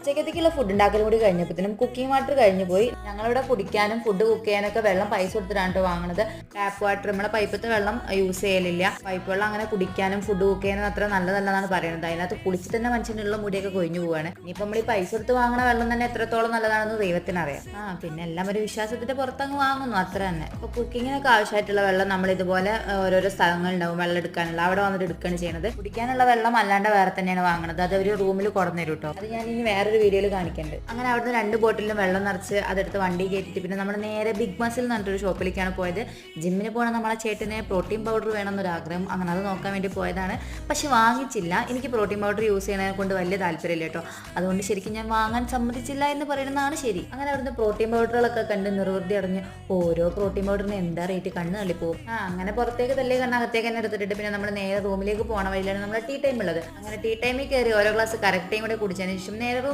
ഉച്ചക്കത്തേക്കുള്ള food ഉണ്ടാക്കലും കൂടി കഴിഞ്ഞപ്പോഴത്തേനും cooking water കഴിഞ്ഞു പോയി. ഞങ്ങളിവിടെ കുടിക്കാനും ഫുഡ് കുക്ക് ചെയ്യാനൊക്കെ വെള്ളം പൈസ കൊടുത്തിട്ടാണ് വാങ്ങുന്നത്. ടാപ്പ് വാട്ടർ, നമ്മളെ പൈപ്പത്തെ വെള്ളം യൂസ് ചെയ്യലില്ല. പൈപ്പ് വെള്ളം അങ്ങനെ കുടിക്കാനും ഫുഡ് കുക്ക് ചെയ്യാനും അത്ര നല്ലതല്ലെന്നാണ് പറയുന്നത്. അതിനകത്ത് കുളിച്ചിട്ട് തന്നെ മനുഷ്യനുള്ള മുടിയൊക്കെ കൊഴിഞ്ഞു പോവാണ്. ഇനിയിപ്പോൾ നമ്മൾ ഈ പൈസ കൊടുത്ത് വാങ്ങുന്ന വെള്ളം തന്നെ എത്രത്തോളം നല്ലതാണെന്ന് ദൈവത്തിനറിയാം. പിന്നെ എല്ലാം ഒരു വിശ്വാസത്തിന്റെ പുറത്തങ്ങ് വാങ്ങുന്നു, അത്ര തന്നെ. അപ്പോൾ കുക്കിങ്ങിനൊക്കെ ആവശ്യമായിട്ടുള്ള വെള്ളം നമ്മൾ ഇതുപോലെ ഓരോരോ സ്ഥലങ്ങളുണ്ടാവും വെള്ളം എടുക്കാനുള്ള, അവിടെ വന്നിട്ട് എടുക്കുകയാണ് ചെയ്യുന്നത്. കുടിക്കാനുള്ള വെള്ളം അല്ലാണ്ട് വേറെ തന്നെയാണ് വാങ്ങുന്നത്. അത് ഒരു റൂമിൽ കൊണ്ടുവന്നു തരും കേട്ടോ. അത് ഞാൻ ഇനി വേറൊരു വീഡിയോയിൽ കാണിക്കുന്നുണ്ട്. അങ്ങനെ അവിടുന്ന് 2 ബോട്ടിലും വെള്ളം നിറച്ച് അതെടുത്ത് വണ്ടി കയറ്റിട്ട് പിന്നെ നമ്മൾ നേരെ ബിഗ് മസിൽ എന്ന് പറഞ്ഞിട്ടൊരു ഷോപ്പിലേക്കാണ് പോയത്. ജിമ്മിന് പോകണം നമ്മളെ ചേട്ടന് പ്രോട്ടീൻ പൗഡർ വേണമെന്നൊരാഗ്രഹം, അങ്ങനെ അത് നോക്കാൻ വേണ്ടി പോയതാണ്. പക്ഷെ വാങ്ങിച്ചില്ല. എനിക്ക് പ്രോട്ടീൻ പൗഡർ യൂസ് ചെയ്യുന്നതിനെ കൊണ്ട് വലിയ താല്പര്യമില്ല കേട്ടോ. അതുകൊണ്ട് ശരിക്കും ഞാൻ വാങ്ങാൻ സമ്മതിച്ചില്ല എന്ന് പറയുന്നതാണ് ശരി. അങ്ങനെ അവിടുന്ന് പ്രോട്ടീൻ പൗഡറുകളൊക്കെ കണ്ട് നിർവൃതി അടഞ്ഞ് ഓരോ പ്രോട്ടീൻ പൗഡറിന് എന്താ റേറ്റ്, കണ്ണ് തള്ളിപ്പോവും. അങ്ങനെ പുറത്തേക്ക് തള്ളി കണ്ണ് അകത്തേക്ക് തന്നെ എടുത്തിട്ട് പിന്നെ നമ്മൾ നേരെ റൂമിലേക്ക് പോകണ വഴിയിലാണ് നമ്മുടെ ടീ ടൈം ഉള്ളത്. അങ്ങനെ ടീ ടൈമിൽ കയറി ഓരോ ഗ്ലാസ് കറക്റ്റ് ടൈം കൂടെ കുടിച്ചതിന് ശേഷം നേരെ